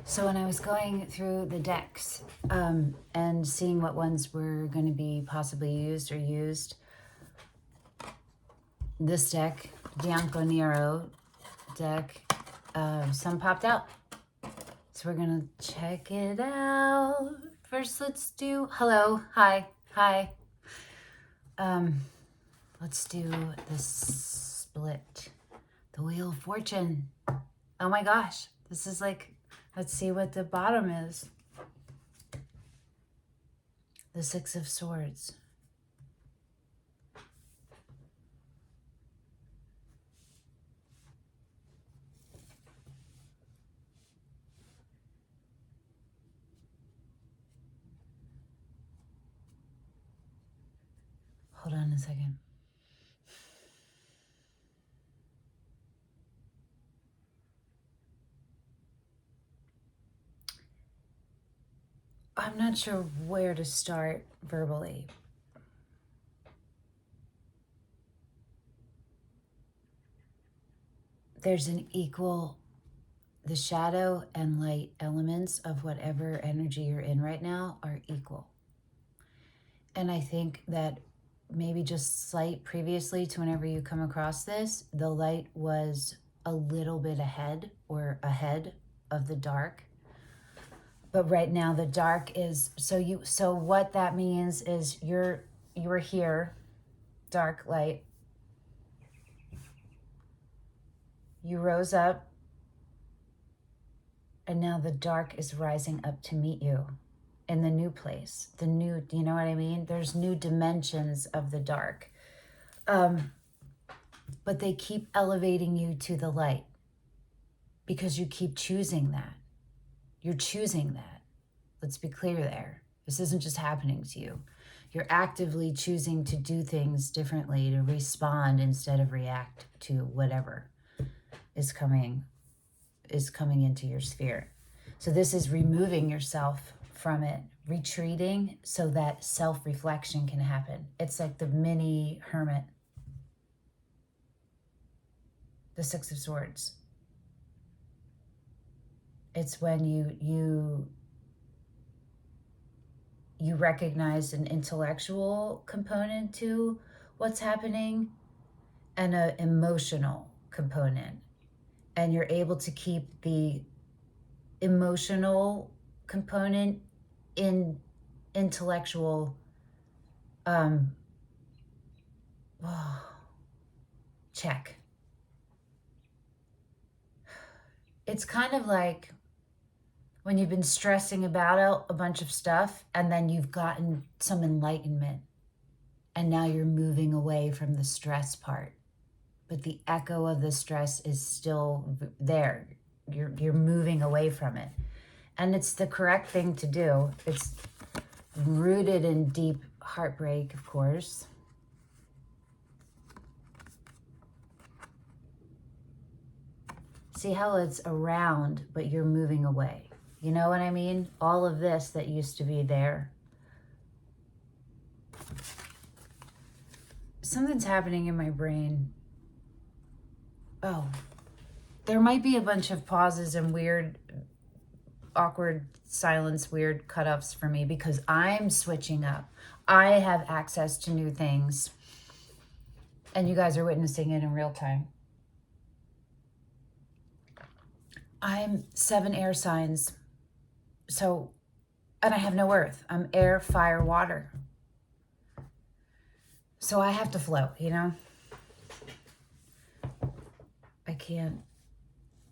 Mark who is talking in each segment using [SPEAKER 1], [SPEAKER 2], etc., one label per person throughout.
[SPEAKER 1] So when I was going through the decks and seeing what ones were going to be possibly used or used, this deck, Bianco Nero deck, some popped out. So we're going to check it out. First, let's do, hello, hi. Let's do the split, the Wheel of Fortune. Oh my gosh, this is like, let's see what the bottom is. The Six of Swords. Hold on a second. I'm not sure where to start verbally. There's an equal, the shadow and light elements of whatever energy you're in right now are equal. And I think that maybe just slight previously to whenever you come across this, the light was a little bit ahead of the dark. But right now the dark is, so what that means is you were here, dark light. You rose up, and now the dark is rising up to meet you in the new place. The new, do you know what I mean? There's new dimensions of the dark. But they keep elevating you to the light because you keep choosing that. You're choosing that. Let's be clear there. This isn't just happening to you. You're actively choosing to do things differently, to respond instead of react to whatever is coming into your sphere. So this is removing yourself from it, retreating so that self-reflection can happen. It's like the mini hermit. The Six of Swords. It's when you recognize an intellectual component to what's happening and an emotional component. And you're able to keep the emotional component in intellectual check. It's kind of like when you've been stressing about a bunch of stuff and then you've gotten some enlightenment and now you're moving away from the stress part. But the echo of the stress is still there. You're moving away from it. And it's the correct thing to do. It's rooted in deep heartbreak, of course. See how it's around, but you're moving away. You know what I mean? All of this that used to be there. Something's happening in my brain. Oh, there might be a bunch of pauses and weird, awkward silence, weird cut-offs for me because I'm switching up. I have access to new things. And you guys are witnessing it in real time. I'm 7 air signs. So, and I have no earth. I'm air, fire, water. So I have to flow, you know?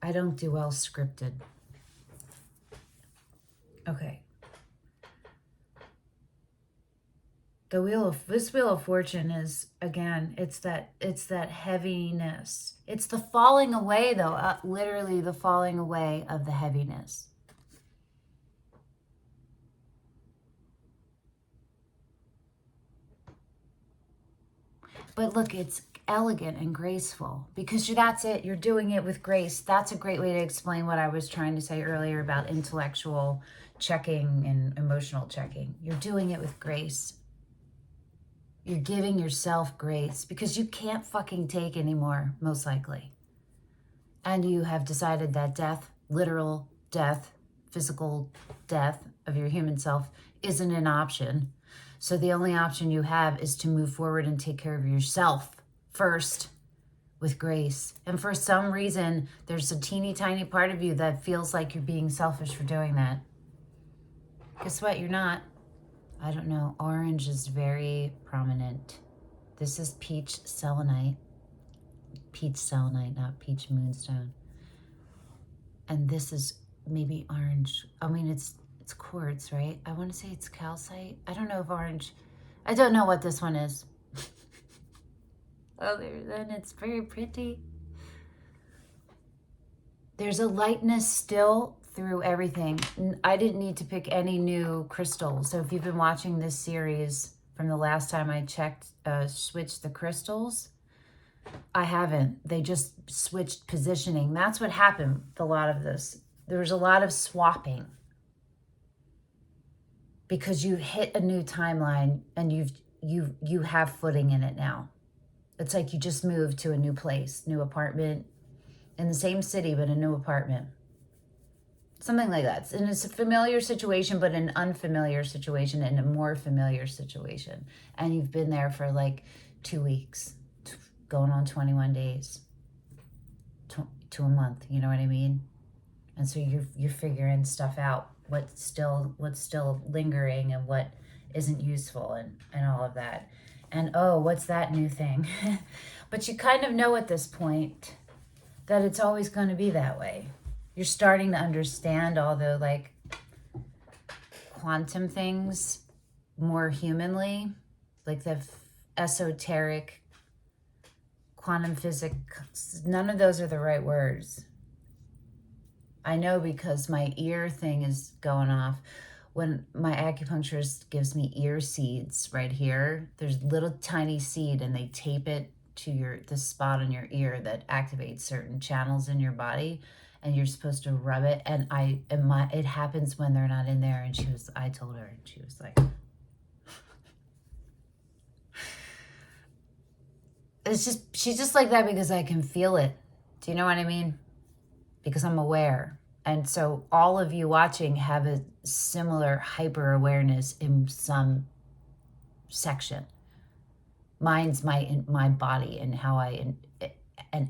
[SPEAKER 1] I don't do well scripted. Okay. This Wheel of Fortune is, again, it's that heaviness. It's the falling away though, literally the falling away of the heaviness. But look, it's elegant and graceful because that's it. You're doing it with grace. That's a great way to explain what I was trying to say earlier about intellectual checking and emotional checking. You're doing it with grace. You're giving yourself grace because you can't fucking take anymore, most likely. And you have decided that death, literal death, physical death of your human self isn't an option. So the only option you have is to move forward and take care of yourself first with grace. And for some reason, there's a teeny tiny part of you that feels like you're being selfish for doing that. Guess what? You're not. I don't know. Orange is very prominent. This is peach selenite. Peach selenite, not peach moonstone. And this is maybe orange. I mean, it's quartz, right? I want to say it's calcite. I don't know if orange. I don't know what this one is. Other than it's very pretty. There's a lightness still through everything. I didn't need to pick any new crystals. So if you've been watching this series from the last time I checked, switched the crystals, I haven't. They just switched positioning. That's what happened with a lot of this. There was a lot of swapping because you've hit a new timeline and you have footing in it now. It's like you just moved to a new place, new apartment in the same city, but a new apartment. Something like that. And it's a familiar situation, but an unfamiliar situation and a more familiar situation. And you've been there for like 2 weeks, going on 21 days to a month. You know what I mean? And so you're figuring stuff out. What's still lingering and what isn't useful and all of that. And oh, what's that new thing? But you kind of know at this point that it's always going to be that way. You're starting to understand all the like quantum things more humanly, like the esoteric quantum physics. None of those are the right words. I know because my ear thing is going off. When my acupuncturist gives me ear seeds right here, there's little tiny seed and they tape it to the spot on your ear that activates certain channels in your body, and you're supposed to rub it. And it happens when they're not in there. And I told her, and she was like, she's just like that because I can feel it. Do you know what I mean? Because I'm aware. And so all of you watching have a similar hyper awareness in some section. Mine's my body and how and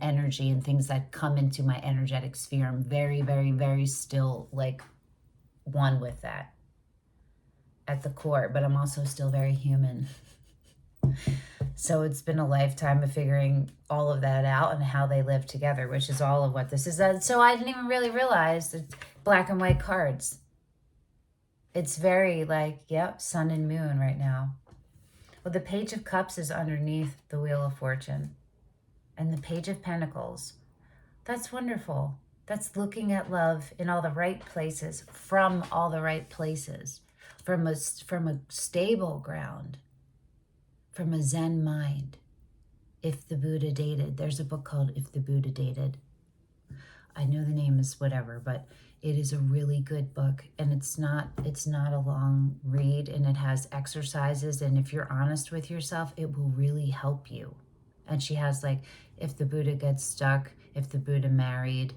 [SPEAKER 1] energy and things that come into my energetic sphere. I'm very, very, very still like one with that at the core, but I'm also still very human. So it's been a lifetime of figuring all of that out and how they live together, which is all of what this is. So I didn't even really realize it's black and white cards. It's very like, yep, sun and moon right now. Well, the Page of Cups is underneath the Wheel of Fortune. And the Page of Pentacles. That's wonderful. That's looking at love in all the right places, from all the right places, from a stable ground, from a Zen mind. If the Buddha Dated. There's a book called If the Buddha Dated. I know the name is whatever, but it is a really good book, and it's not a long read, and it has exercises, and if you're honest with yourself, it will really help you. And she has like, if the Buddha gets stuck, if the Buddha married.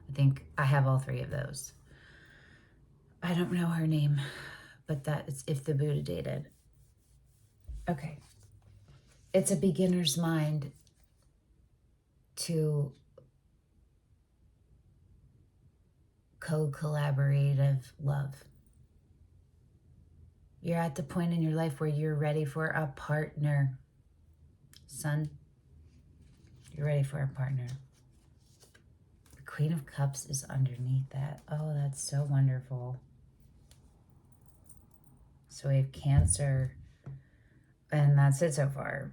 [SPEAKER 1] I think I have all three of those. I don't know her name, but that is If the Buddha Dated. Okay. It's a beginner's mind to co-collaborative love. You're at the point in your life where you're ready for a partner. Son, you're ready for a partner. The Queen of Cups is underneath that. Oh, that's so wonderful. So we have Cancer, and that's it so far.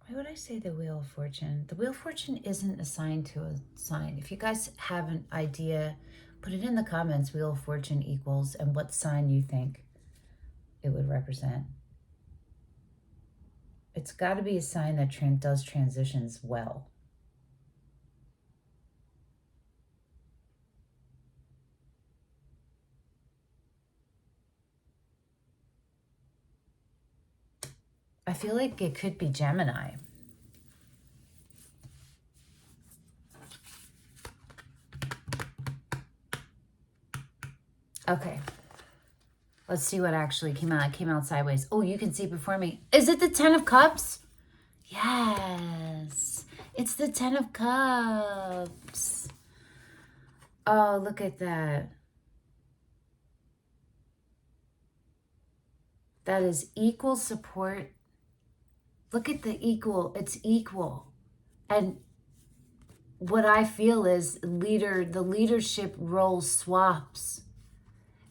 [SPEAKER 1] Why would I say the Wheel of Fortune? The Wheel of Fortune isn't assigned to a sign. If you guys have an idea, put it in the comments, Wheel of Fortune equals, and what sign you think it would represent. It's got to be a sign that does transitions well. I feel like it could be Gemini. Okay. Let's see what actually came out. It came out sideways. Oh, you can see before me. Is it the 10 of Cups? Yes. It's the 10 of Cups. Oh, look at that. That is equal support. Look at the equal. It's equal. And what I feel is the leadership role swaps.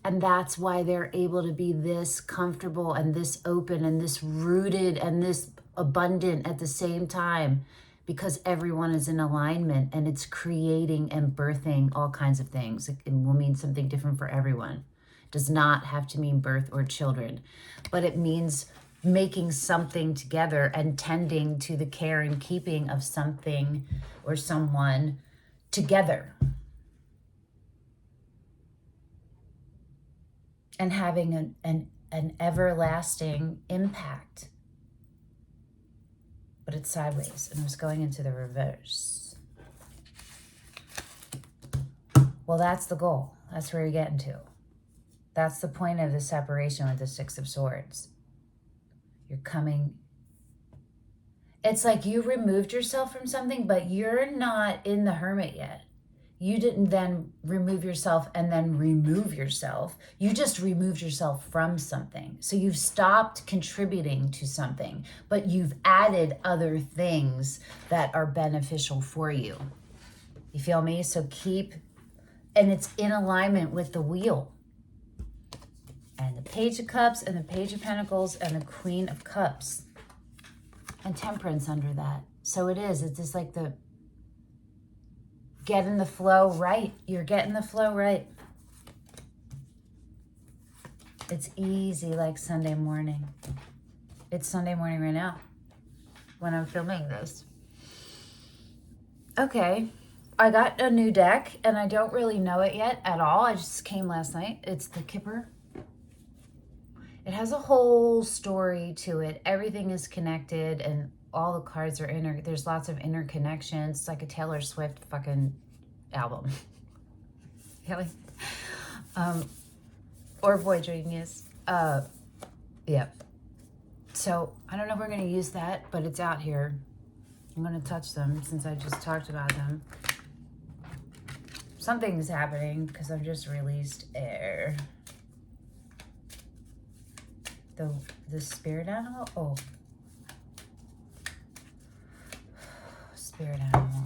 [SPEAKER 1] And that's why they're able to be this comfortable and this open and this rooted and this abundant at the same time, because everyone is in alignment and it's creating and birthing all kinds of things. It will mean something different for everyone. It does not have to mean birth or children, but it means making something together and tending to the care and keeping of something or someone together. And having an everlasting impact. But it's sideways, and it was going into the reverse. Well, that's the goal. That's where you're getting to. That's the point of the separation with the Six of Swords. You're coming. It's like you removed yourself from something, but you're not in the Hermit yet. You didn't then remove yourself and then remove yourself. You just removed yourself from something. So you've stopped contributing to something, but you've added other things that are beneficial for you. You feel me? So and it's in alignment with the wheel. And the Page of Cups and the Page of Pentacles and the Queen of Cups. And Temperance under that. So it's just like the getting the flow right. You're getting the flow right. It's easy like Sunday morning. It's Sunday morning right now when I'm filming this. Okay. I got a new deck and I don't really know it yet at all. I just came last night. It's the Kipper. It has a whole story to it. Everything is connected and all the cards are there's lots of interconnections. It's like a Taylor Swift fucking album. Really? Or Void Genius. Yeah. So I don't know if we're going to use that, but it's out here. I'm going to touch them since I just talked about them. Something's happening because I've just released air. The spirit animal? Oh. Spirit animal.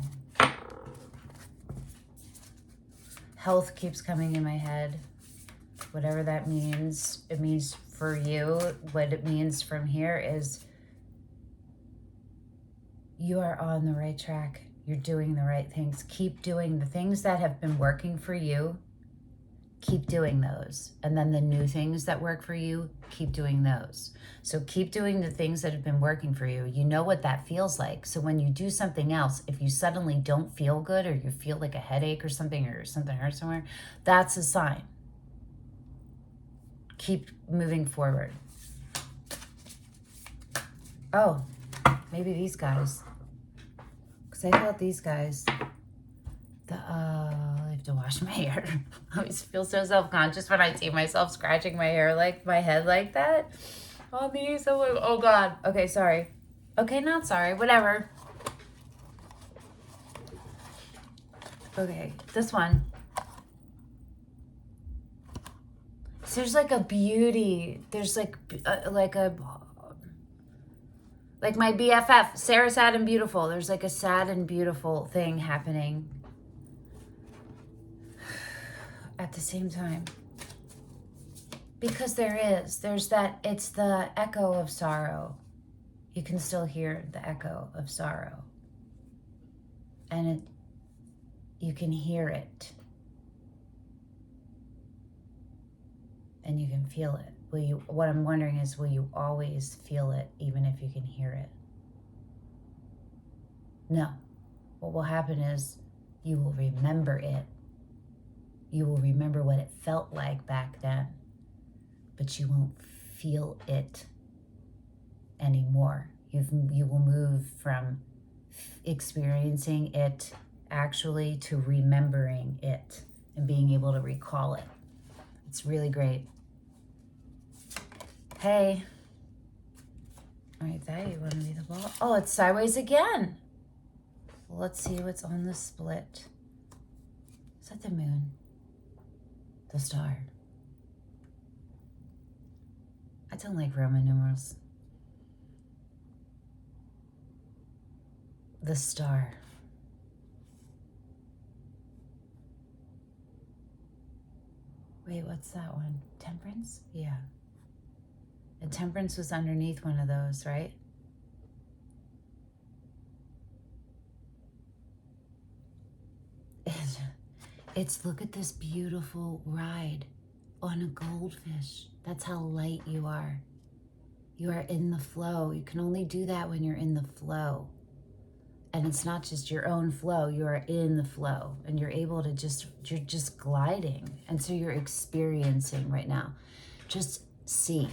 [SPEAKER 1] Health keeps coming in my head. Whatever that means, it means for you. What it means from here is you are on the right track. You're doing the right things. Keep doing the things that have been working for you. Keep doing those. And then the new things that work for you, keep doing those. So keep doing the things that have been working for you. You know what that feels like. So when you do something else, if you suddenly don't feel good or you feel like a headache or something hurts somewhere, that's a sign. Keep moving forward. Oh, maybe these guys. Because I felt these guys. I have to wash my hair. I always feel so self-conscious when I see myself scratching my hair, like my head like that. On these, oh God. Okay, sorry. Okay, not sorry, whatever. Okay, this one. So there's like a beauty. There's like my BFF, Sarah Sad and Beautiful. There's like a sad and beautiful thing happening at the same time. Because there's that, it's the echo of sorrow. You can still hear the echo of sorrow. And you can hear it. And you can feel it. What I'm wondering is, will you always feel it even if you can hear it? No. What will happen is you will remember it. You will remember what it felt like back then, but you won't feel it anymore. You will move from experiencing it actually to remembering it and being able to recall it. It's really great. Hey. All right, there, you want to be the ball? Oh, it's sideways again. Well, let's see what's on the split. Is that the moon? The star. I don't like Roman numerals. The star. Wait, what's that one? Temperance? Yeah. And temperance was underneath one of those, right? It's look at this beautiful ride on a goldfish. That's how light you are. You are in the flow. You can only do that when you're in the flow. And it's not just your own flow, you are in the flow and you're able to you're just gliding. And so you're experiencing right now. Just see.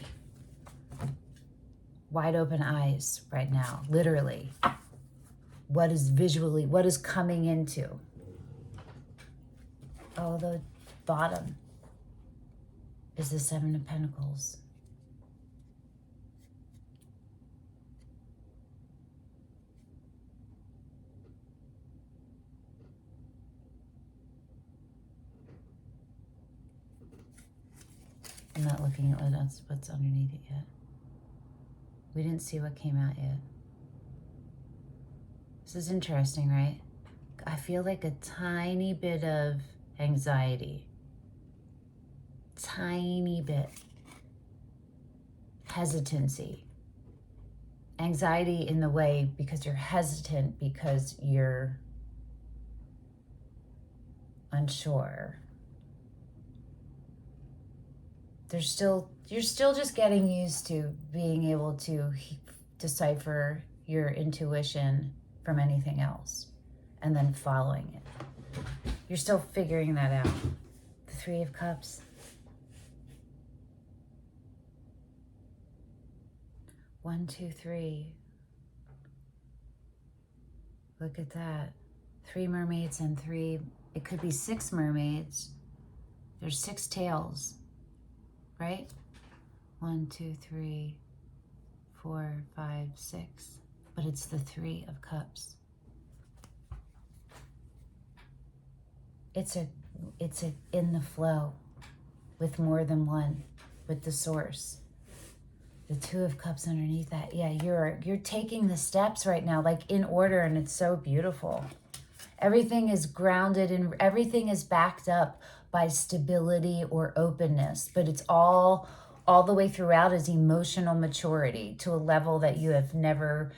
[SPEAKER 1] Wide open eyes right now, literally. What is coming into? Oh, the bottom is the Seven of Pentacles. I'm not looking at what's underneath it yet. We didn't see what came out yet. This is interesting, right? I feel like a tiny bit of anxiety. Tiny bit. Hesitancy. Anxiety in the way because you're hesitant, because you're unsure. You're still just getting used to being able to decipher your intuition from anything else and then following it. You're still figuring that out. The Three of Cups. 1, 2, 3. Look at that. 3 mermaids and 3, it could be 6 mermaids. There's 6 tails. Right? 1, 2, 3, 4, 5, 6. But it's the 3 of Cups. It's a in the flow with more than one, with the source. The 2 of Cups underneath that. Yeah, you're taking the steps right now, like in order, and it's so beautiful. Everything is grounded and everything is backed up by stability or openness, but it's all the way throughout is emotional maturity to a level that you have never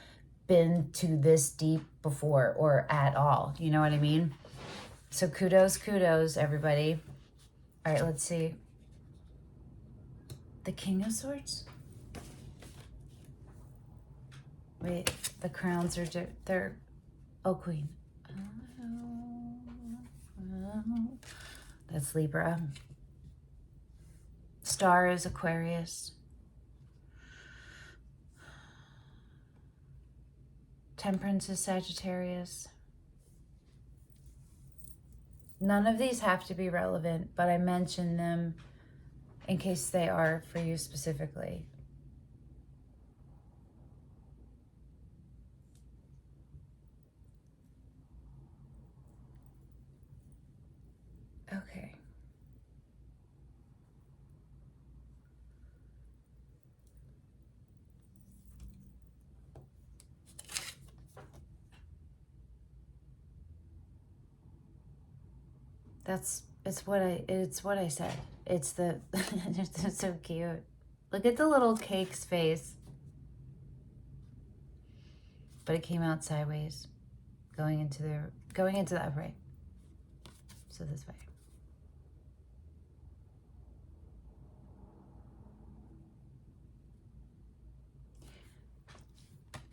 [SPEAKER 1] been to this deep before or at all. You know what I mean? So kudos, everybody. All right, let's see. The King of Swords? Wait, the crowns are, they're, oh, Queen. That's Libra. Star is Aquarius. Temperance is Sagittarius. None of these have to be relevant, but I mention them in case they are for you specifically. Okay. It's what I said. It's the it's so cute. Look at the little cake's face. But it came out sideways, going into the upright. So this way.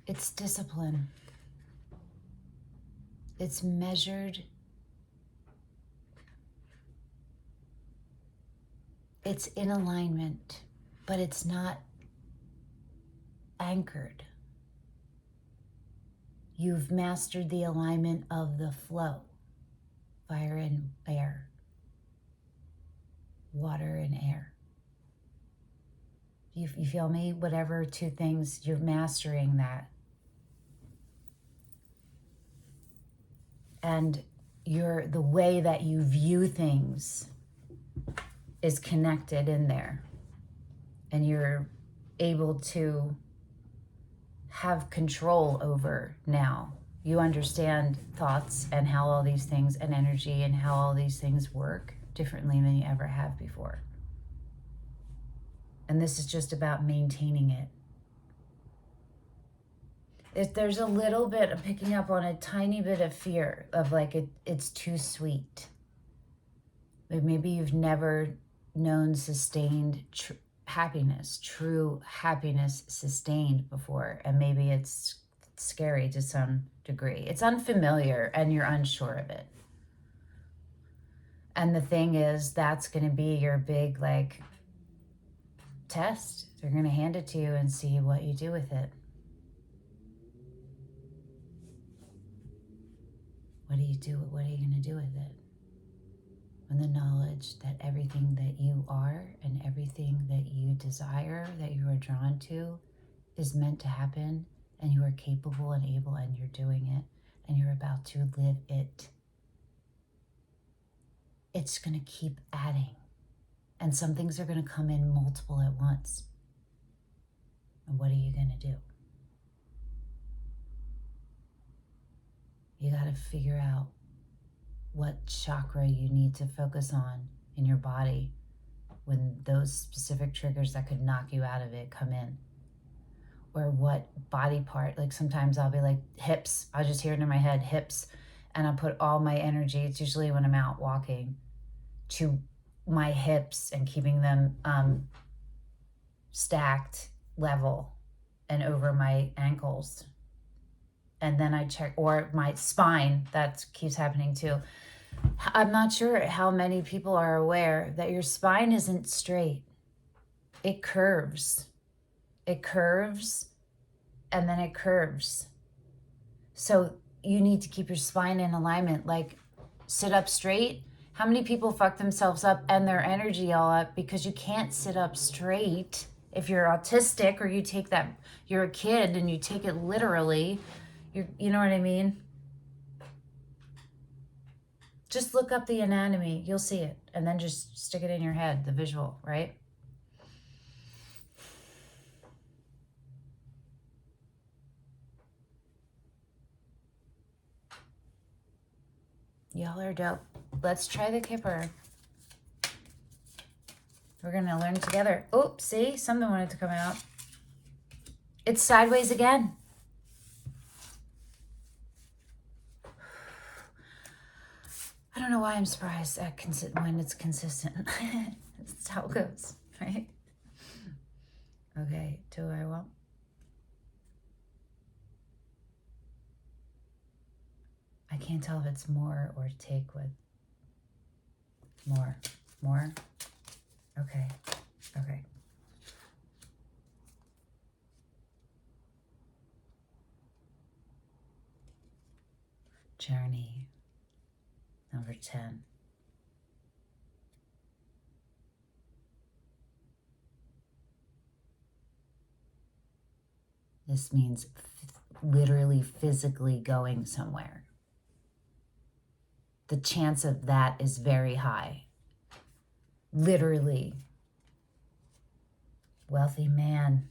[SPEAKER 1] It's discipline. It's measured. It's in alignment, but it's not anchored. You've mastered the alignment of the flow. Fire and air. water and air. You feel me? Whatever two things, you're mastering that. And the way that you view things is connected in there. And you're able to have control over now. You understand thoughts and how all these things and energy and how all these things work differently than you ever have before. And this is just about maintaining it. If there's a little bit of picking up on a tiny bit of fear of like it's too sweet. Like maybe you've never known sustained happiness, true happiness sustained before. And maybe it's scary to some degree. It's unfamiliar and you're unsure of it. And the thing is, that's going to be your big like test. They're going to hand it to you and see what you do with it. What do you do? What are you going to do with it? When the knowledge that everything that you are and everything that you desire, that you are drawn to, is meant to happen, and you are capable and able, and you're doing it, and you're about to live it. It's going to keep adding. And some things are going to come in multiple at once. And what are you going to do? You got to figure out what chakra you need to focus on in your body when those specific triggers that could knock you out of it come in. Or what body part, like sometimes I'll be like hips, I'll just hear it in my head, hips, and I'll put all my energy, it's usually when I'm out walking, to my hips and keeping them stacked level and over my ankles. And then I check, or my spine, that keeps happening too. I'm not sure how many people are aware that your spine isn't straight. It curves. It curves and then it curves. So you need to keep your spine in alignment. Like sit up straight. How many people fuck themselves up and their energy all up because you can't sit up straight? If you're autistic or you take that, you're a kid and you take it literally, you know what I mean? Just look up the anatomy, you'll see it. And then just stick it in your head, the visual, right? Y'all are dope. Let's try the Kipper. We're going to learn together. Oh, see? Something wanted to come out. It's sideways again. I don't know why I'm surprised at when it's consistent. That's how it goes, right? Okay, to.you. I can't tell if it's more or take with more. More? Okay. Okay. Journey number 10. This means literally physically going somewhere. The chance of that is very high. Literally. Wealthy man.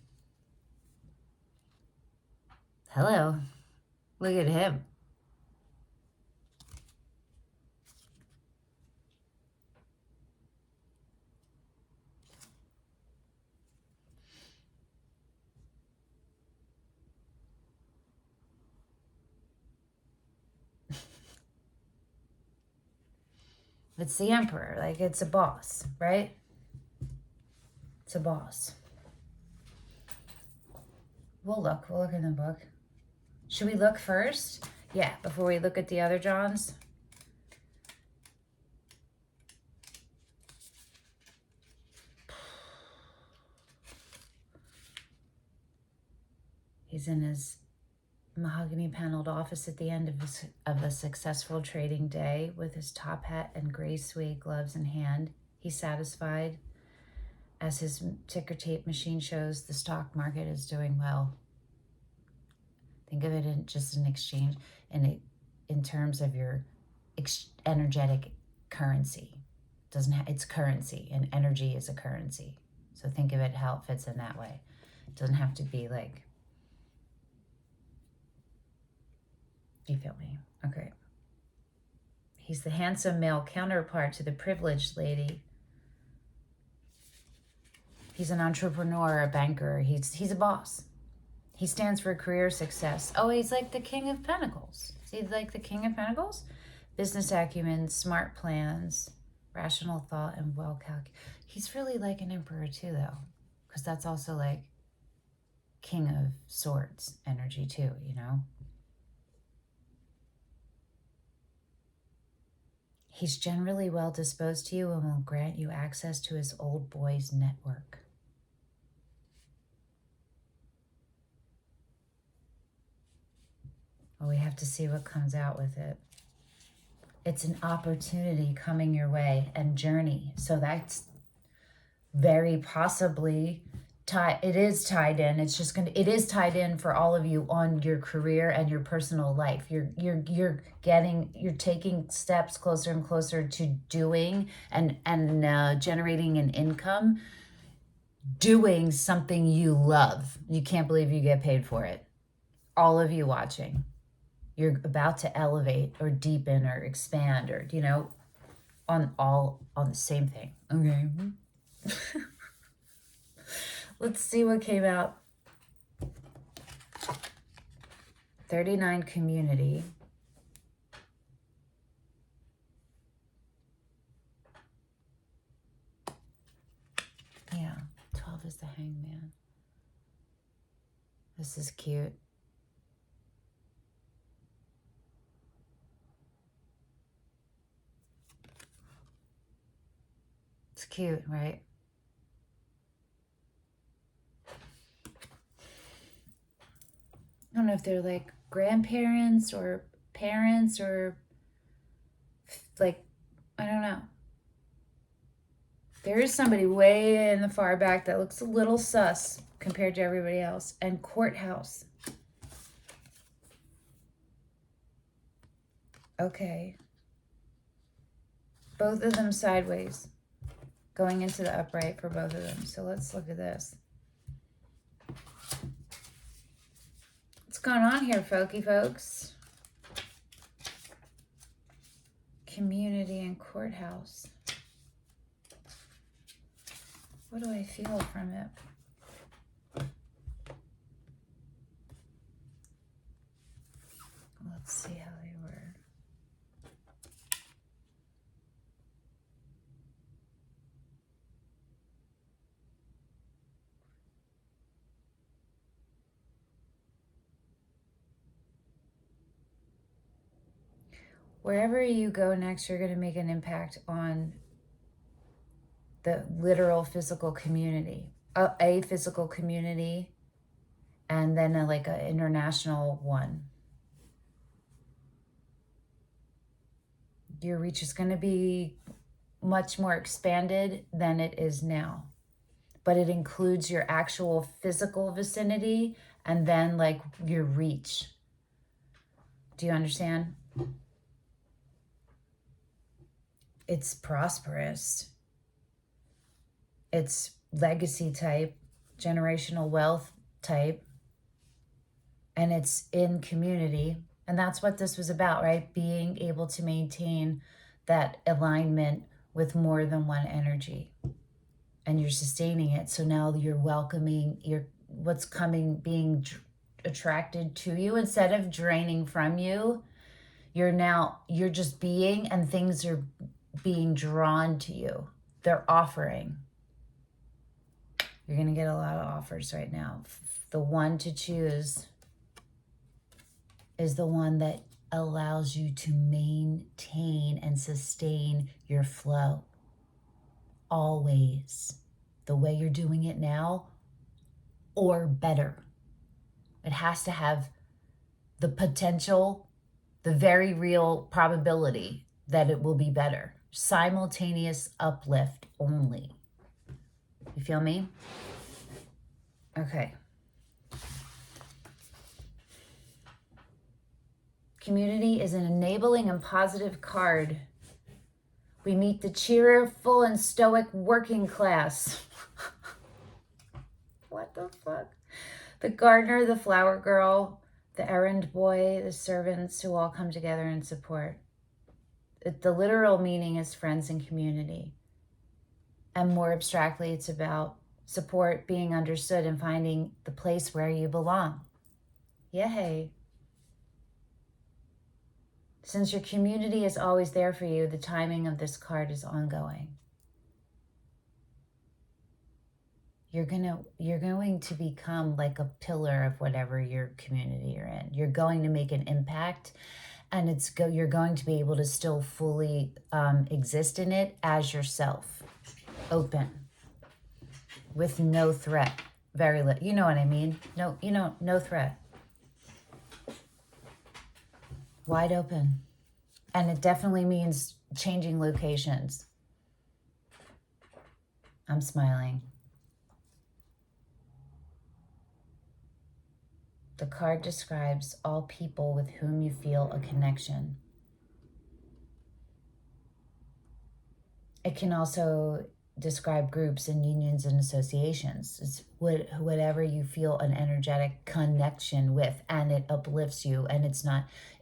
[SPEAKER 1] Hello. Look at him. It's the emperor, like it's a boss, right? It's a boss. We'll look in the book. Should we look first? Yeah, before we look at the other Johns. He's in his mahogany paneled office at the end of a successful trading day with his top hat and gray suede gloves in hand. He's satisfied. As his ticker tape machine shows, the stock market is doing well. Think of it in just an exchange, in terms of your energetic currency. It's currency, and energy is a currency. So think of it how it fits in that way. It doesn't have to be like, you feel me? Okay. He's the handsome male counterpart to the privileged lady. He's an entrepreneur, a banker. He's a boss. He stands for career success. Oh, he's like the King of Pentacles. See, like the King of Pentacles? Business acumen, smart plans, rational thought, and well-calculated. He's really like an emperor too, though, because that's also like King of Swords energy too, you know? He's generally well disposed to you and will grant you access to his old boys network. Well, we have to see what comes out with it. It's an opportunity coming your way and journey. So that's very possibly it is tied in. It is tied in for all of you on your career and your personal life. You're taking steps closer and closer to doing and generating an income, doing something you love. You can't believe you get paid for it. All of you watching. You're about to elevate or deepen or expand or, you know, on the same thing. Okay. Let's see what came out. 39 community. Yeah, 12 is the hangman. This is cute. It's cute, right? I don't know if they're like grandparents or parents or like, I don't know. There is somebody way in the far back that looks a little sus compared to everybody else. And courthouse. Okay. Both of them sideways. Going into the upright for both of them. So let's look at this. What's going on here, folks? Community and courthouse. What do I feel from it? Let's see how they were. Wherever you go next, you're going to make an impact on the literal physical community, a physical community, and then like an international one. Your reach is going to be much more expanded than it is now, but it includes your actual physical vicinity and then like your reach. Do you understand? It's prosperous. It's legacy type, generational wealth type, and it's in community. And that's what this was about, right? Being able to maintain that alignment with more than one energy. And you're sustaining it. So now you're welcoming what's coming, being attracted to you instead of draining from you. You're just being, and things are being drawn to you. They're offering. You're going to get a lot of offers right now. The one to choose is the one that allows you to maintain and sustain your flow. Always. The way you're doing it now, or better. It has to have the potential, the very real probability that it will be better. Simultaneous uplift only. You feel me? Okay. Community is an enabling and positive card. We meet the cheerful and stoic working class. What the fuck? The gardener, the flower girl, the errand boy, the servants who all come together and support. The literal meaning is friends and community. And more abstractly, it's about support, being understood, and finding the place where you belong. Yay. Since your community is always there for you, the timing of this card is ongoing. You're going to become like a pillar of whatever your community you're in. You're going to make an impact, and you're going to be able to still fully exist in it as yourself, open, with no threat. Very little. You know what I mean? No threat. Wide open. And it definitely means changing locations. I'm smiling. The card describes all people with whom you feel a connection. It can also describe groups and unions and associations. It's whatever you feel an energetic connection with, and it uplifts you, and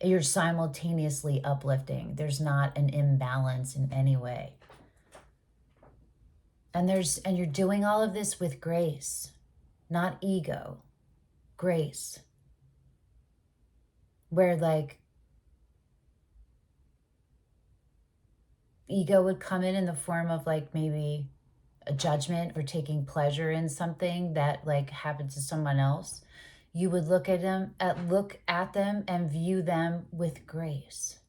[SPEAKER 1] you're simultaneously uplifting. There's not an imbalance in any way. And you're doing all of this with grace, not ego, grace. Where like ego would come in the form of like maybe a judgment or taking pleasure in something that like happened to someone else. You would look at them and view them with grace,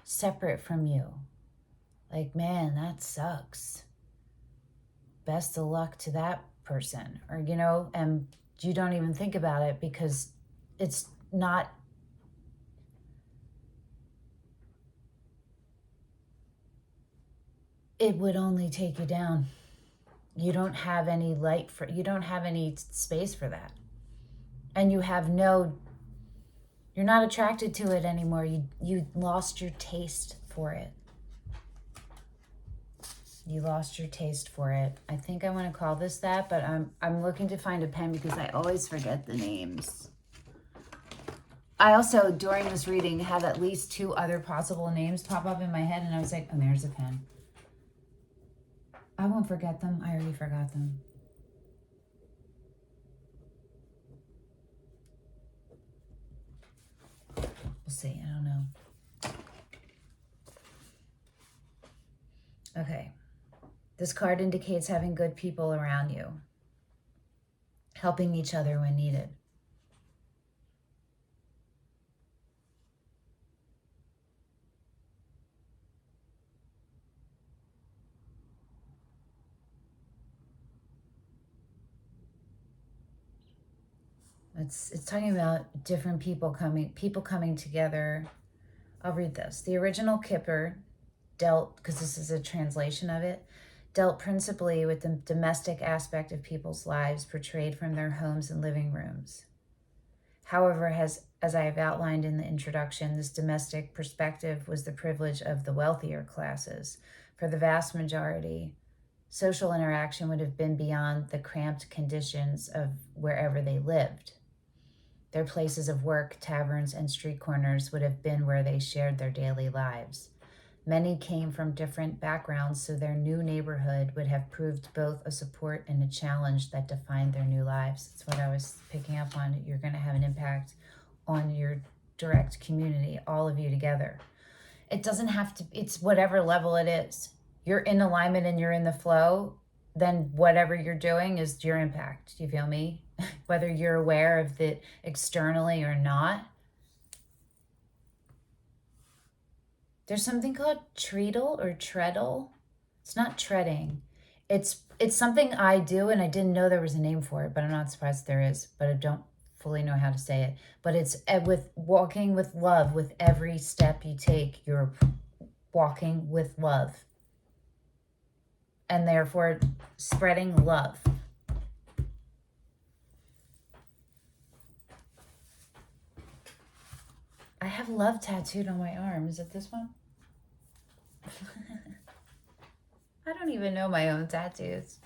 [SPEAKER 1] separate from you. Like, man, that sucks. Best of luck to that person. Or, and you don't even think about it because it's not. It would only take you down. You don't have any you don't have any space for that. And you're not attracted to it anymore. You lost your taste for it. You lost your taste for it. I think I want to call this that, but I'm looking to find a pen because I always forget the names. I also, during this reading, had at least 2 other possible names pop up in my head, and I was like, oh, there's a pen. I won't forget them. I already forgot them. We'll see. I don't know. Okay. This card indicates having good people around you, helping each other when needed. It's talking about different people coming together. I'll read this. The original Kipper dealt, because this is a translation of it, dealt principally with the domestic aspect of people's lives portrayed from their homes and living rooms. However, as I have outlined in the introduction, this domestic perspective was the privilege of the wealthier classes. For the vast majority, social interaction would have been beyond the cramped conditions of wherever they lived. Their places of work, taverns, and street corners would have been where they shared their daily lives. Many came from different backgrounds, so their new neighborhood would have proved both a support and a challenge that defined their new lives. That's what I was picking up on. You're going to have an impact on your direct community, all of you together. It doesn't have to, it's whatever level it is. You're in alignment and you're in the flow, then whatever you're doing is your impact. Do you feel me? Whether you're aware of it externally or not. There's something called treadle or treadle. It's not treading. It's something I do, and I didn't know there was a name for it, but I'm not surprised there is. But I don't fully know how to say it, but it's with walking with love. With every step you take, you're walking with love, and therefore spreading love. I have love tattooed on my arm. Is it this one? I don't even know my own tattoos.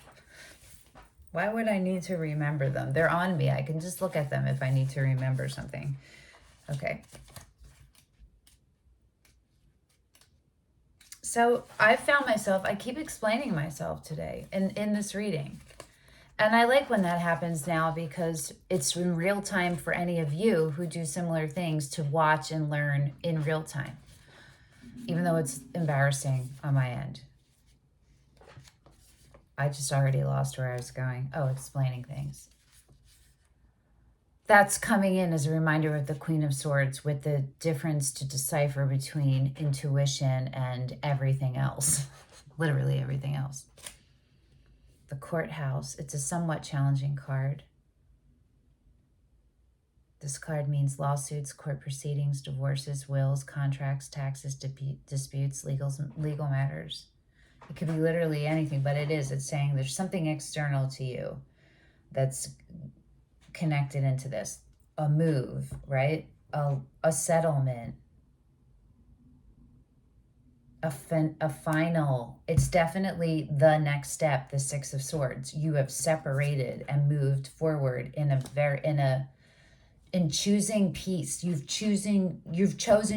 [SPEAKER 1] Why would I need to remember them? They're on me. I can just look at them if I need to remember something. Okay. So I found myself, I keep explaining myself today in this reading. And I like when that happens now, because it's in real time for any of you who do similar things to watch and learn in real time, even though it's embarrassing on my end. I just already lost where I was going. Oh, explaining things. That's coming in as a reminder of the Queen of Swords, with the difference to decipher between intuition and everything else. Literally everything else. The Courthouse. It's a somewhat challenging card. This card means lawsuits, court proceedings, divorces, wills, contracts, taxes, disputes, legal matters. It could be literally anything, but it is. It's saying there's something external to you that's connected into this. A move, right? A settlement. A final. It's definitely the next step, the Six of Swords. You have separated and moved forward in choosing peace. You've chosen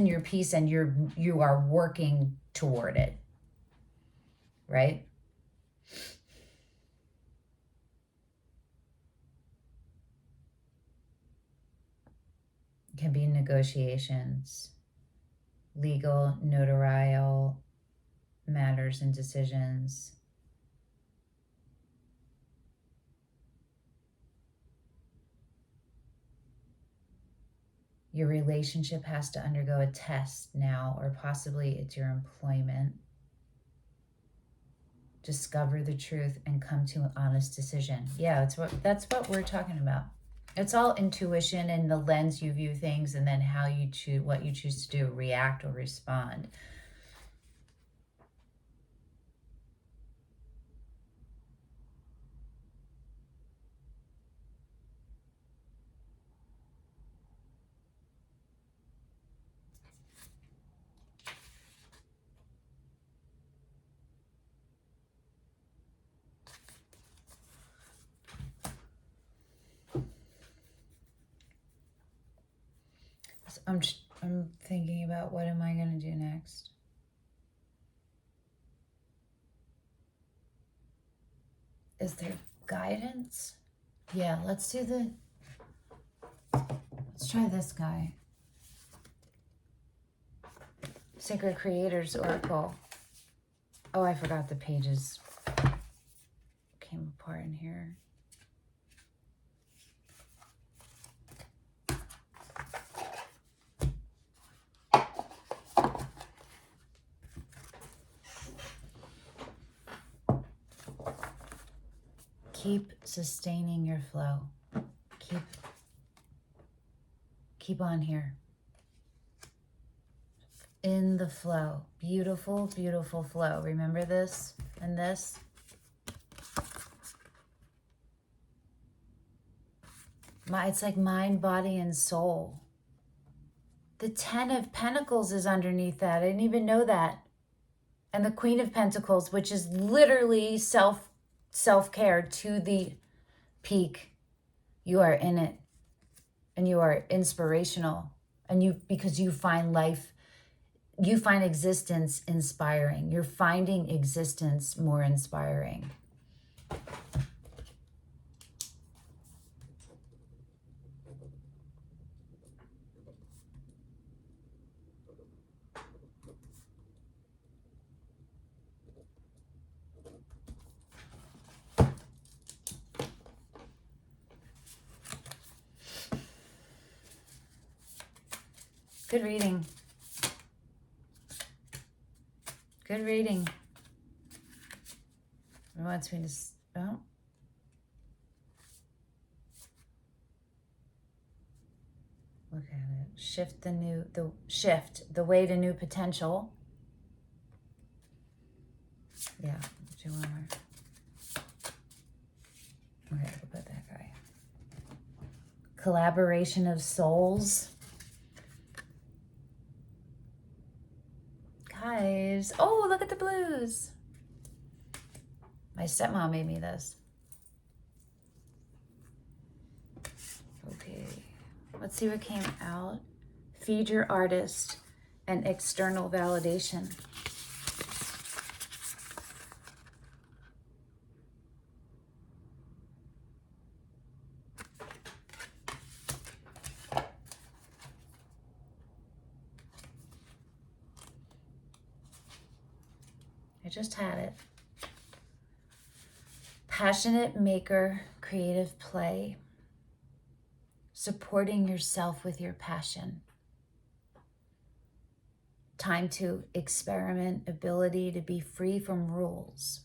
[SPEAKER 1] your peace, and you are working toward it. Right? It can be negotiations, legal, notarial matters and decisions. Your relationship has to undergo a test now, or possibly it's your employment. Discover the truth and come to an honest decision. Yeah, that's what we're talking about. It's all intuition and the lens you view things, and then how you choose, what you choose to do, react or respond. I'm thinking about, what am I going to do next? Is there guidance? Yeah, let's try this guy. Sacred Creators Oracle. Oh, I forgot the pages came apart in here. Keep sustaining your flow. Keep on here. In the flow. Beautiful, beautiful flow. Remember this and this? It's like mind, body, and soul. The 10 of Pentacles is underneath that. I didn't even know that. And the Queen of Pentacles, which is literally self-care to the peak. You are in it. And you are inspirational. And because you find existence inspiring. You're finding existence more inspiring. Good reading. Good reading. It wants me to... Oh. Shift the way to new potential. Yeah, do one more. Okay, we'll put that guy. Collaboration of souls. Guys, oh, look at the blues. My stepmom made me this. Okay, let's see what came out. Feed your artist and external validation. I just had it. Passionate maker, creative play. Supporting yourself with your passion. Time to experiment, ability to be free from rules.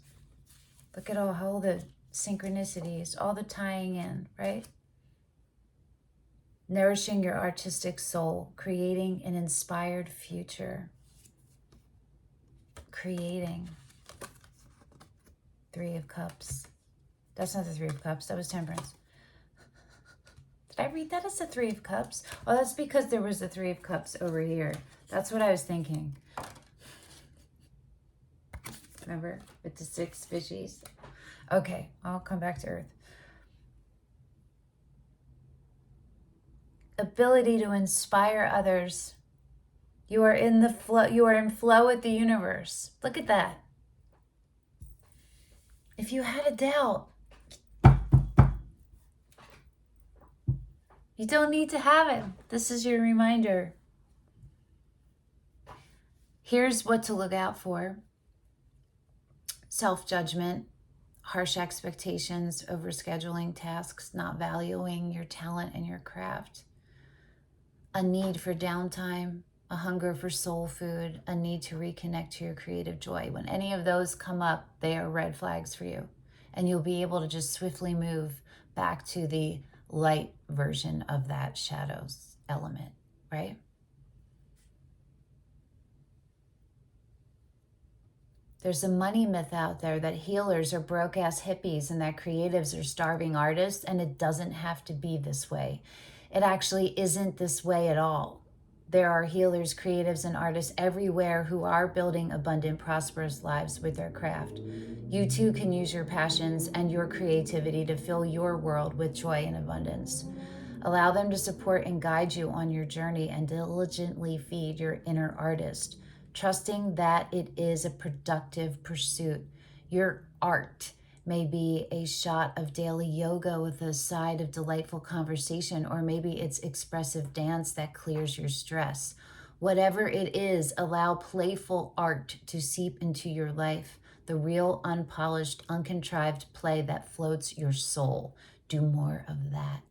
[SPEAKER 1] Look at all the synchronicities, all the tying in, right? Nourishing your artistic soul, creating an inspired future. Creating. Three of Cups. That's not the Three of Cups, that was Temperance. Did I read that as the Three of Cups? Oh, that's because there was the Three of Cups over here. That's what I was thinking. Remember, with the 6 fishies? Okay, I'll come back to Earth. Ability to inspire others. You are in the flow. You are in flow with the universe. Look at that. If you had a doubt, you don't need to have it. This is your reminder. Here's what to look out for. Self-judgment, harsh expectations, overscheduling tasks, not valuing your talent and your craft. A need for downtime, a hunger for soul food, a need to reconnect to your creative joy. When any of those come up, they are red flags for you. And you'll be able to just swiftly move back to the light version of that shadows element, right? There's a money myth out there that healers are broke-ass hippies and that creatives are starving artists, and it doesn't have to be this way. It actually isn't this way at all. There are healers, creatives, and artists everywhere who are building abundant, prosperous lives with their craft. You too can use your passions and your creativity to fill your world with joy and abundance. Allow them to support and guide you on your journey and diligently feed your inner artist, trusting that it is a productive pursuit. Your art may be a shot of daily yoga with a side of delightful conversation, or maybe it's expressive dance that clears your stress. Whatever it is, allow playful art to seep into your life, the real, unpolished, uncontrived play that floats your soul. Do more of that.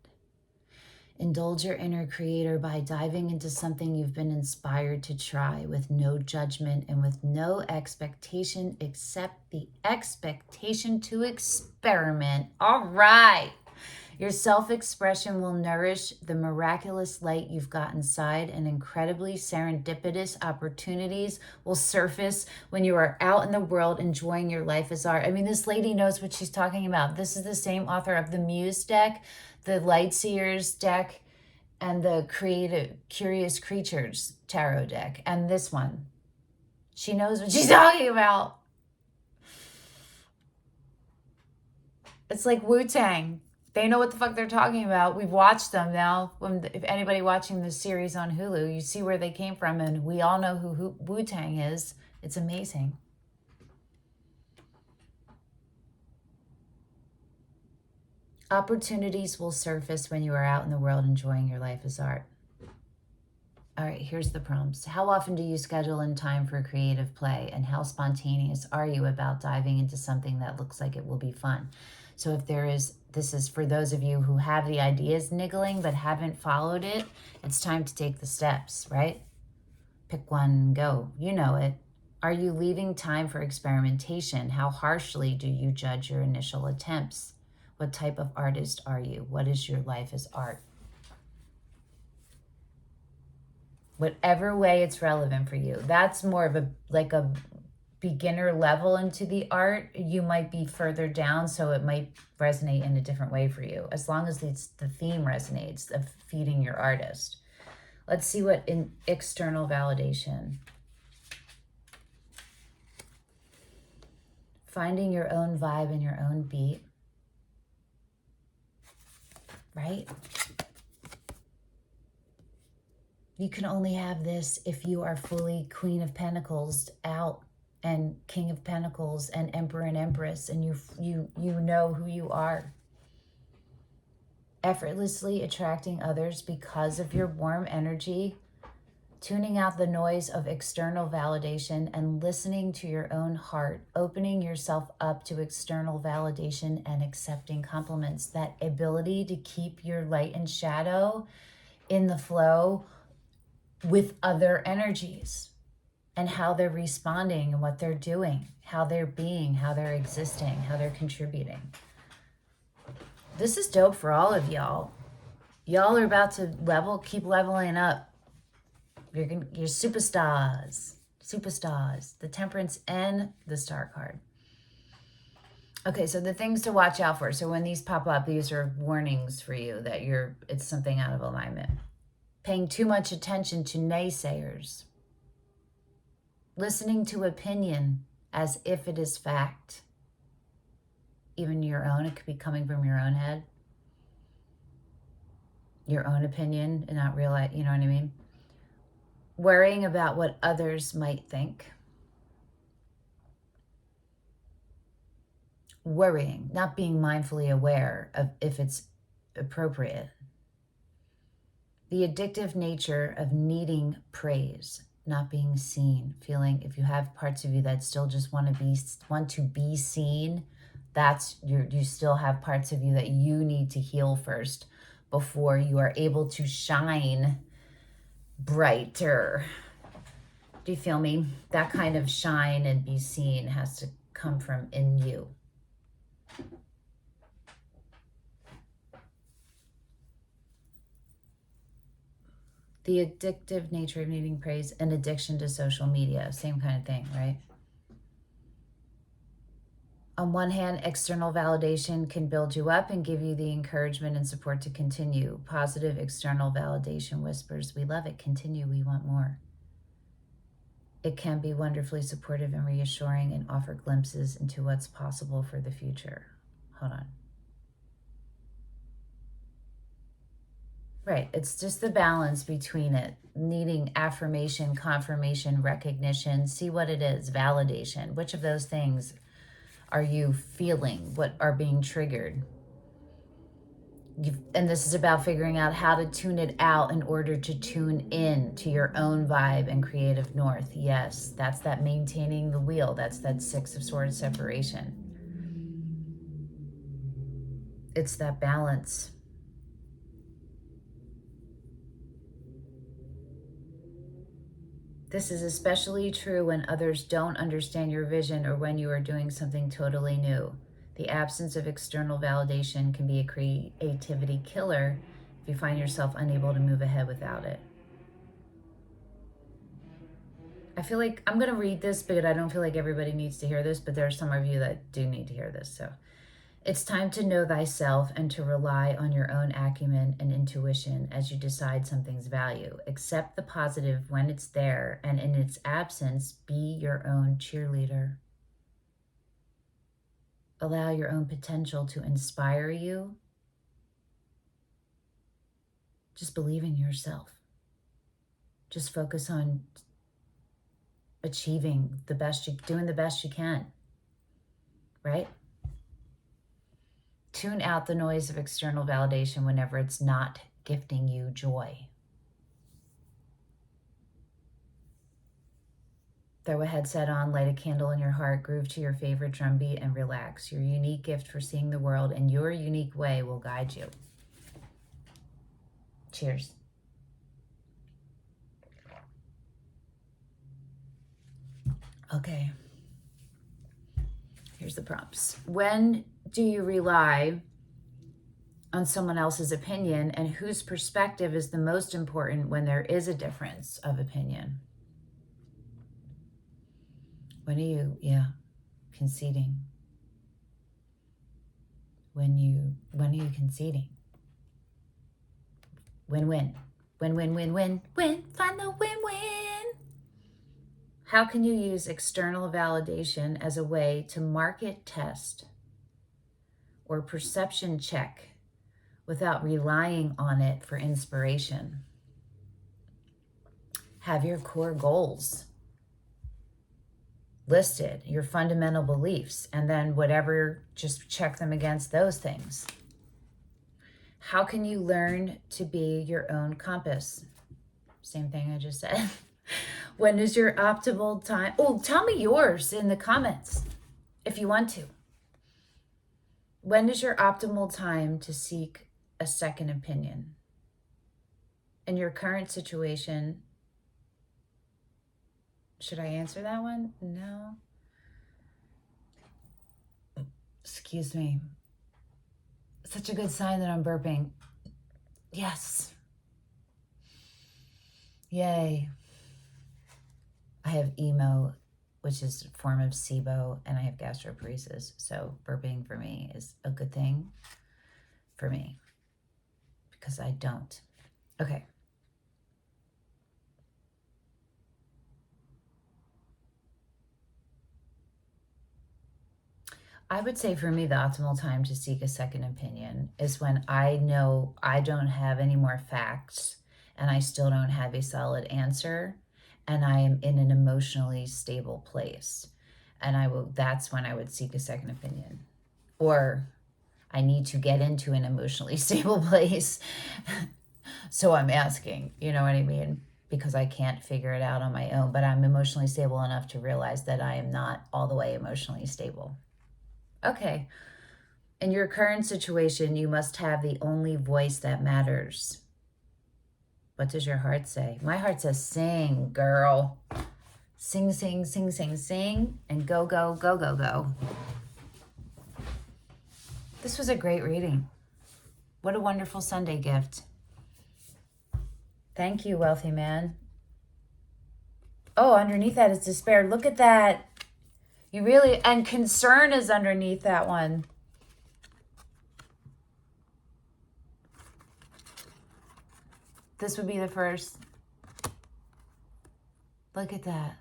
[SPEAKER 1] Indulge your inner creator by diving into something you've been inspired to try with no judgment and with no expectation except the expectation to experiment. All right. Your self-expression will nourish the miraculous light you've got inside, and incredibly serendipitous opportunities will surface when you are out in the world enjoying your life as art. I mean, this lady knows what she's talking about. This is the same author of the Muse deck, the Lightseers deck, and the Creative Curious Creatures tarot deck, and this one. She knows what she's talking about. It's like Wu-Tang. They know what the fuck they're talking about. We've watched them now. If anybody watching this series on Hulu, you see where they came from, and we all know who Wu-Tang is. It's amazing. Opportunities will surface when you are out in the world enjoying your life as art. All right, here's the prompts. How often do you schedule in time for creative play, and how spontaneous are you about diving into something that looks like it will be fun? So if there is, this is for those of you who have the ideas niggling but haven't followed it, it's time to take the steps, right? Pick one, go. You know it. Are you leaving time for experimentation? How harshly do you judge your initial attempts? What type of artist are you? What is your life as art? whatever way it's relevant for you. That's more of a beginner level into the art. You might be further down, so it might resonate in a different way for you, as long as the theme resonates of feeding your artist. Let's see what in external validation. Finding your own vibe and your own beat, right? You can only have this if you are fully Queen of Pentacles out and King of Pentacles and Emperor and Empress, and you know who you are. Effortlessly attracting others because of your warm energy, tuning out the noise of external validation and listening to your own heart, opening yourself up to external validation and accepting compliments. That ability to keep your light and shadow in the flow with other energies and how they're responding and what they're doing, how they're being, how they're existing, how they're contributing. This is dope for all of y'all. Y'all are about to keep leveling up. You're superstars. Superstars. The Temperance and the Star card. Okay, so the things to watch out for. So when these pop up, these are warnings for you that it's something out of alignment. Paying too much attention to naysayers. Listening to opinion as if it is fact. Even your own, it could be coming from your own head. Your own opinion and not realize, you know what I mean? Worrying about what others might think. Worrying, not being mindfully aware of if it's appropriate. The addictive nature of needing praise, not being seen, feeling if you have parts of you that still just want to be seen, that's you still have parts of you that you need to heal first before you are able to shine brighter. Do you feel me? That kind of shine and be seen has to come from in you. The addictive nature of needing praise, an addiction to social media, same kind of thing, right? On one hand, external validation can build you up and give you the encouragement and support to continue. Positive external validation whispers, we love it, continue, we want more. It can be wonderfully supportive and reassuring and offer glimpses into what's possible for the future. Hold on. Right, it's just the balance between it, needing affirmation, confirmation, recognition, see what it is, validation. Which of those things are you feeling? What are being triggered? And this is about figuring out how to tune it out in order to tune in to your own vibe and creative north. Yes, that's that maintaining the wheel. That's that Six of Swords separation. It's that balance. This is especially true when others don't understand your vision or when you are doing something totally new. The absence of external validation can be a creativity killer if you find yourself unable to move ahead without it. I feel like I'm going to read this, but I don't feel like everybody needs to hear this, but there are some of you that do need to hear this. So it's time to know thyself and to rely on your own acumen and intuition as you decide something's value. Accept the positive when it's there, and in its absence, be your own cheerleader. Allow your own potential to inspire you. Just believe in yourself. Just focus on achieving the best doing the best you can, right? Tune out the noise of external validation whenever it's not gifting you joy. Throw a headset on, light a candle in your heart, groove to your favorite drum beat, and relax. Your unique gift for seeing the world in your unique way will guide you. Cheers. Okay. Here's the prompts. When do you rely on someone else's opinion and whose perspective is the most important when there is a difference of opinion. When are you, conceding? When are you conceding? Win-win. Win-win-win-win-win. Find the win-win. How can you use external validation as a way to market test or perception check without relying on it for inspiration? Have your core goals listed, your fundamental beliefs, and then whatever, just check them against those things. How can you learn to be your own compass? Same thing I just said. When is your optimal time? Oh, tell me yours in the comments if you want to. When is your optimal time to seek a second opinion? In your current situation, should I answer that one? No. Excuse me. Such a good sign that I'm burping. Yes. Yay. I have emo, which is a form of SIBO, and I have gastroparesis. So burping for me is a good thing for me because I don't. Okay. I would say for me, the optimal time to seek a second opinion is when I know I don't have any more facts and I still don't have a solid answer and I am in an emotionally stable place. And that's when I would seek a second opinion. Or I need to get into an emotionally stable place. So I'm asking, you know what I mean? Because I can't figure it out on my own, but I'm emotionally stable enough to realize that I am not all the way emotionally stable. Okay. In your current situation, you must have the only voice that matters. What does your heart say? My heart says, sing, girl. Sing, sing, sing, sing, sing, and go, go, go, go, go. This was a great reading. What a wonderful Sunday gift. Thank you, wealthy man. Oh, underneath that is despair. Look at that. You really, and concern is underneath that one. This would be the first. Look at that.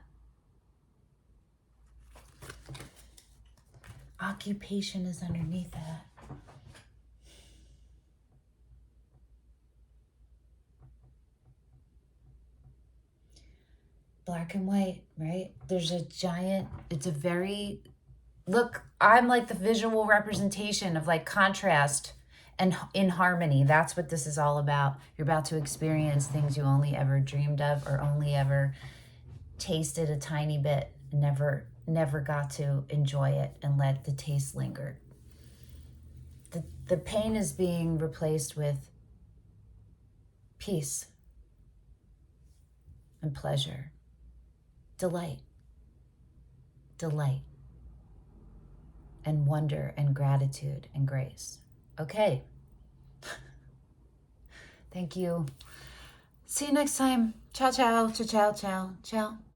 [SPEAKER 1] Occupation is underneath that. Black and white, right? There's a giant, it's a very, look, I'm like the visual representation of like contrast and in harmony. That's what this is all about. You're about to experience things you only ever dreamed of or only ever tasted a tiny bit, never got to enjoy it and let the taste linger. The pain is being replaced with peace and pleasure, delight, and wonder and gratitude and grace. Okay. Thank you. See you next time. Ciao, ciao, ciao, ciao, ciao, ciao.